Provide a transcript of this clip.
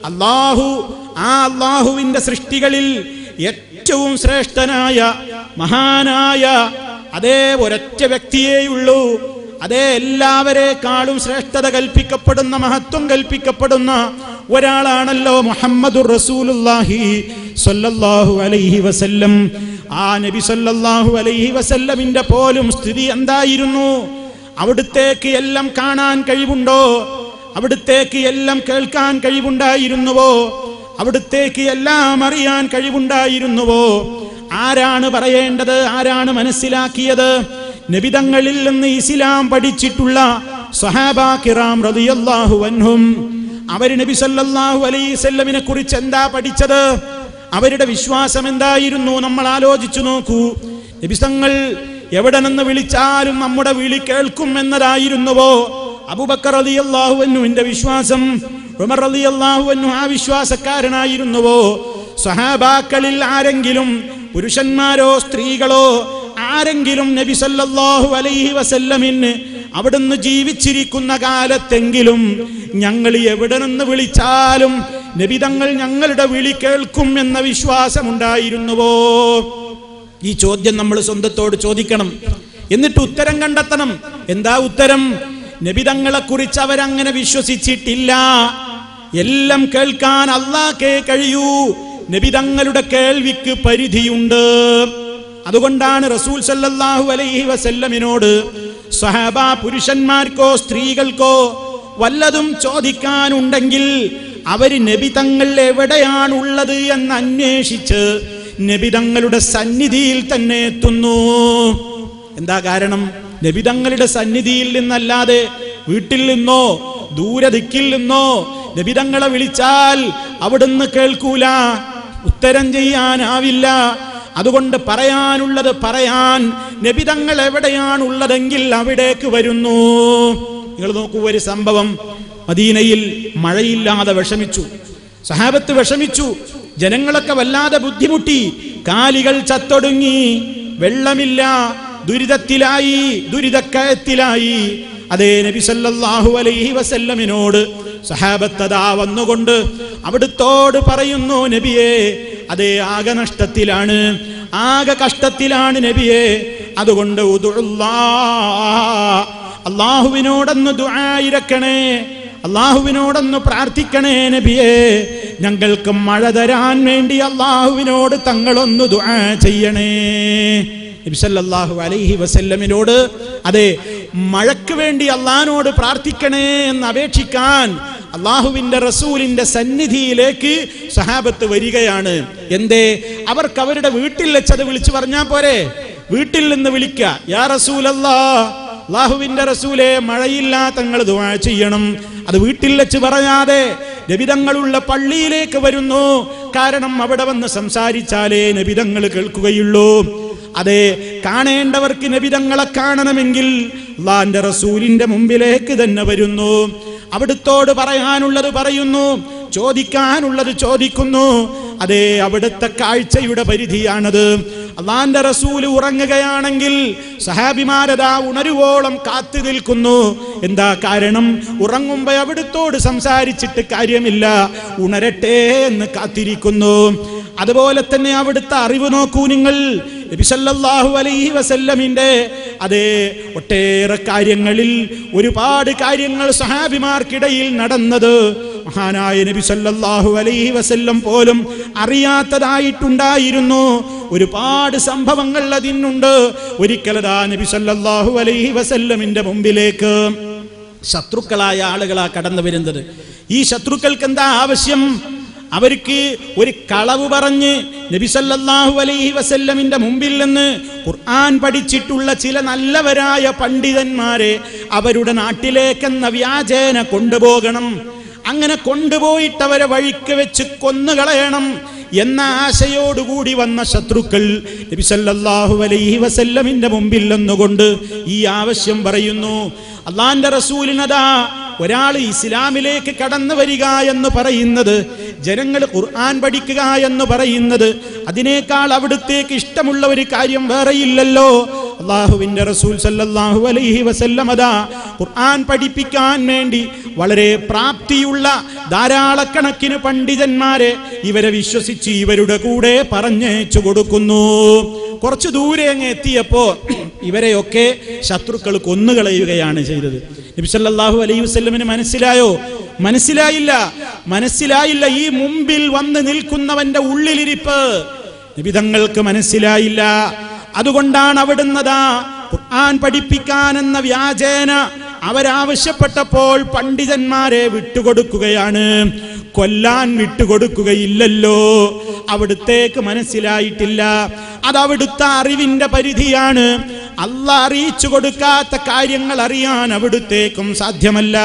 അള്ളാഹുവിന്റെ സൃഷ്ടികളിൽ ഏറ്റവും ശ്രേഷ്ഠനായ മഹാനായ അതേ ഒരൊറ്റ വ്യക്തിയേയുള്ളൂ. അതേ എല്ലാവരെക്കാളും ശ്രേഷ്ഠത കൽപ്പിക്കപ്പെടുന്ന, മഹത്വം കൽപ്പിക്കപ്പെടുന്ന ഒരാളാണല്ലോ മുഹമ്മദുർ റസൂലുള്ളാഹി സ്വല്ലല്ലാഹു അലൈഹി വസല്ലം. ആ നബി സ്വല്ലല്ലാഹു അലൈഹി വസല്ലമിന്റെ പോലും സ്ഥിതി എന്തായിരുന്നു? അവിടുത്തേക്ക് എല്ലാം കാണാൻ കഴിവുണ്ടോ? അവിടുത്തേക്ക് എല്ലാം കേൾക്കാൻ കഴിവുണ്ടായിരുന്നുവോ? അവിടുത്തേക്ക് എല്ലാം അറിയാൻ കഴിവുണ്ടായിരുന്നുവോ? ആരാണ് പറയേണ്ടത്? ആരാണ് മനസ്സിലാക്കിയത്? നബിതങ്ങളിൽ നിന്ന് ഇസ്ലാം പഠിച്ചിട്ടുള്ള സ്വഹാബാ കിറാം റളിയല്ലാഹു അൻഹും അവർ നബി സല്ലല്ലാഹു അലൈഹി വസല്ലമിനെ കുറിച്ച് എന്താ പഠിച്ചത്? അവരുടെ വിശ്വാസം എന്തായിരുന്നു? നമ്മൾ ആലോചിച്ചു നോക്കൂ. നബി തങ്ങൾ എവിടെ നിന്ന് വിളിച്ചാലും നമ്മുടെ വിളി കേൾക്കും എന്നതായിരുന്നുവോ അബൂബക്കർ റളിയല്ലാഹു അൻഹുവിന്റെ വിശ്വാസം? ഉമർ റളിയല്ലാഹു അൻഹു ആ വിശ്വാസക്കാരനായിരുന്നുവോ? സ്വഹാബാക്കളിൽ ആരെങ്കിലും, പുരുഷന്മാരോ സ്ത്രീകളോ ആരെങ്കിലും നബി സല്ലല്ലാഹു അലൈഹി വസല്ലമിന് അവിടുന്ന് ജീവിച്ചിരിക്കുന്ന കാലത്തെങ്കിലും ഞങ്ങൾ എവിടെ നിന്ന് വിളിച്ചാലും നബി തങ്ങൾ ഞങ്ങളുടെ വിളി കേൾക്കും എന്ന വിശ്വാസമുണ്ടായിരുന്നുവോ? ഈ ചോദ്യം നമ്മൾ സ്വന്തത്തോട് ചോദിക്കണം. എന്നിട്ട് ഉത്തരം കണ്ടെത്തണം. എന്താ ഉത്തരം? നബി തങ്ങളെ കുറിച്ച് അവരങ്ങനെ വിശ്വസിച്ചിട്ടില്ല. എല്ലാം കേൾക്കാൻ അല്ലാഹ്ക്കേ കഴിയൂ. നബി തങ്ങളുടെ കേൾവിക്ക് പരിധിയുണ്ട്. അതുകൊണ്ടാണ് റസൂൽ സല്ലല്ലാഹു അലൈഹി വസല്ലമിനോട് സ്വഹാബാ പുരുഷന്മാർക്കോ സ്ത്രീകൾക്കോ വല്ലതും ചോദിക്കാനുണ്ടെങ്കിൽ അവര് നബി തങ്ങൾ എവിടെയാണുള്ളത് എന്ന് അന്വേഷിച്ച് നബി തങ്ങളുടെ സന്നിധിയിൽ തന്നെ എത്തുന്നു. എന്താ കാരണം? നബി തങ്ങളുടെ സന്നിധിയിൽ നിന്നല്ലാതെ വീട്ടിൽ നിന്നോ ദൂരദിക്കിൽ നിന്നോ നബി തങ്ങളെ വിളിച്ചാൽ അവിടുന്ന് കേൾക്കൂല, ഉത്തരം ചെയ്യാനാവില്ല. അതുകൊണ്ട് പറയാനുള്ളത് പറയാൻ നബി തങ്ങൾ എവിടെയാണുള്ളതെങ്കിൽ അവിടേക്ക് വരുന്നു. നിങ്ങൾ നോക്കൂ, ഒരു സംഭവം. മദീനയിൽ മഴയില്ലാതെ വിഷമിച്ചു, സഹാബത്ത് വിഷമിച്ചു, ജനങ്ങളൊക്കെ വല്ലാതെ ബുദ്ധിമുട്ടി, കാലികൾ ചത്തൊടുങ്ങി, വെള്ളമില്ല, ദുരിതത്തിലായി, ദുരിതക്കയത്തിലായി. അതേ നബി സല്ലല്ലാഹു അലൈഹി വസല്ലമിനോട് സഹാബത്തതാ വന്നുകൊണ്ട് അവിടുത്തോട് പറയുന്നു, നബിയേ, അതേ ആകെ നഷ്ടത്തിലാണ്, ആകെ കഷ്ടത്തിലാണ് നബിയേ. അതുകൊണ്ട് അല്ലാഹുവിനോടൊന്ന് ദുആ ഇരക്കണേ, അല്ലാഹുവിനോടൊന്ന് പ്രാർത്ഥിക്കണേ നബിയേ. ഞങ്ങൾക്ക് മഴ തരാൻ വേണ്ടി അല്ലാഹുവിനോട് തങ്ങളൊന്ന് ദുആ ചെയ്യണേ. നബി സല്ലല്ലാഹു അലൈഹി വസല്ലമിനോട് അതെ മഴയ്ക്ക് വേണ്ടി അല്ലാഹുവിനോട് പ്രാർത്ഥിക്കണേ എന്ന് അപേക്ഷിക്കാൻ അള്ളാഹുവിന്റെ റസൂലിന്റെ സന്നിധിയിലേക്ക് സഹാബത്ത് വരികയാണ്. എന്തേ? അവർക്ക് അവരുടെ വീട്ടിൽ വെച്ചത് വിളിച്ചു പറഞ്ഞാൽ പോരെ? വീട്ടിൽ നിന്ന് വിളിക്കുക, യാ റസൂലല്ലാഹ്, അള്ളാഹുവിന്റെ റസൂലേ, മഴയില്ല, തങ്ങൾ ദുആ ചെയ്യണം. അത് വീട്ടിൽ വെച്ച് പറയാതെ നബിതങ്ങളുള്ള പള്ളിയിലേക്ക് വരുന്നു. കാരണം അവിടെ വന്ന് സംസാരിച്ചാലേ നബിതങ്ങൾ കേൾക്കുകയുള്ളൂ. അതെ, കാണേണ്ടവർക്ക് നബിതങ്ങളെ കാണണമെങ്കിൽ അള്ളാന്റെ റസൂലിന്റെ മുമ്പിലേക്ക് തന്നെ വരുന്നു. അവിടുത്തോട് പറയാനുള്ളത് പറയുന്നു, ചോദിക്കാനുള്ളത് ചോദിക്കുന്നു. അതേ, അവിടുത്തെ കാഴ്ചയുടെ പരിധിയാണത്. അള്ളാന്റെ റസൂല് ഉറങ്ങുകയാണെങ്കിൽ സഹാബിമാരതാ ഉണരുവോളം കാത്തു നിൽക്കുന്നു. എന്താ കാരണം? ഉറങ്ങുമ്പോ അവിടുത്തോട് സംസാരിച്ചിട്ട് കാര്യമില്ല, ഉണരട്ടെ എന്ന് കാത്തിരിക്കുന്നു. അതുപോലെ തന്നെ അവിടുത്തെ അറിവ് നോക്കൂ നിങ്ങൾ. നബി സല്ലല്ലാഹു അലൈഹി വസല്ലമിന്റെ അതേ ഒട്ടേറെ കാര്യങ്ങളിൽ ഒരുപാട് കാര്യങ്ങൾ സഹാബിമാർക്കിടയിൽ നടന്നത് മഹാനായ നബി സല്ലല്ലാഹു അലൈഹി വസല്ലം പോലും അറിയാത്തതായിട്ടുണ്ടായിരുന്നു. ഒരുപാട് സംഭവങ്ങൾ അതിനുണ്ട്. ഒരിക്കലതാ നബി സല്ലല്ലാഹു അലൈഹി വസല്ലമിന്റെ മുമ്പിലേക്ക് ശത്രുക്കളായ ആളുകളാ കടന്നു വരുന്നത്. ഈ ശത്രുക്കൾക്ക് എന്താ ആവശ്യം? അവർക്ക് ഒരു കളവ് പറഞ്ഞ് നബി സല്ലല്ലാഹു അലൈഹി വസല്ലമിന്റെ മുമ്പിൽ നിന്ന് ഖുർആൻ പഠിച്ചിട്ടുള്ള ചില നല്ലവരായ പണ്ഡിതന്മാരെ അവരുടെ നാട്ടിലേക്കെന്ന വ്യാജേന കൊണ്ടുപോകണം. അങ്ങനെ കൊണ്ടുപോയിട്ടവരെ വഴിക്ക് വെച്ച് കൊന്നുകളയണം എന്ന ആശയോടുകൂടി വന്ന ശത്രുക്കൾ നബി സല്ലല്ലാഹു അലൈഹി വസല്ലമിന്റെ മുമ്പിൽ നിന്നുകൊണ്ട് ഈ ആവശ്യം പറയുന്നു. അള്ളാന്റെ റസൂലിനതാ ഒരാൾ ഇസ്ലാമിലേക്ക് കടന്നു വരിക എന്ന് പറയുന്നത്, ജനങ്ങൾ ഖുർആൻ പഠിക്കുക എന്ന് പറയുന്നത്, അതിനേക്കാൾ അവിടുത്തേക്ക് ഇഷ്ടമുള്ള ഒരു കാര്യം വേറെയില്ലല്ലോ. അല്ലാഹുവിന്റെ റസൂൽ സല്ലല്ലാഹു അലൈഹി വസല്ലം അതാ ഖുർആൻ പഠിപ്പിക്കാൻ വേണ്ടി വളരെ പ്രാപ്തിയുള്ള ധാരാളക്കണക്കിന് പണ്ഡിതന്മാരെ ഇവരെ വിശ്വസിച്ച് ഇവരുടെ കൂടെ പറഞ്ഞയച്ചു കൊടുക്കുന്നു. കുറച്ചു ദൂരെ അങ്ങ് എത്തിയപ്പോ ഇവരെയൊക്കെ ശത്രുക്കൾ കൊന്നുകളയുകയാണ് ചെയ്തത്. നബി സല്ലല്ലാഹു അലൈഹി വസല്ലമിന് മനസ്സിലായില്ല ഈ മുമ്പിൽ വന്ന് നിൽക്കുന്നവന്റെ ഉള്ളിലിരിപ്പ് നബി തങ്ങൾക്ക് മനസ്സിലായില്ല. അതുകൊണ്ടാണ് അവിടുന്നതാ ഖുർആൻ പഠിപ്പിക്കാൻ എന്ന വ്യാജേന അവരാവശ്യപ്പെട്ടപ്പോൾ പണ്ഡിതന്മാരെ വിട്ടുകൊടുക്കുകയാണ്. കൊല്ലാൻ വിട്ടുകൊടുക്കുകയില്ലല്ലോ. അവിടുത്തേക്ക് മനസ്സിലായിട്ടില്ല. അതവിടുത്തെ അറിവിന്റെ പരിധിയാണ്. അല്ലാഹ് അറിയിച്ചു കൊടുക്കാത്ത കാര്യങ്ങൾ അറിയാൻ അവിടുത്തേക്കും സാധ്യമല്ല.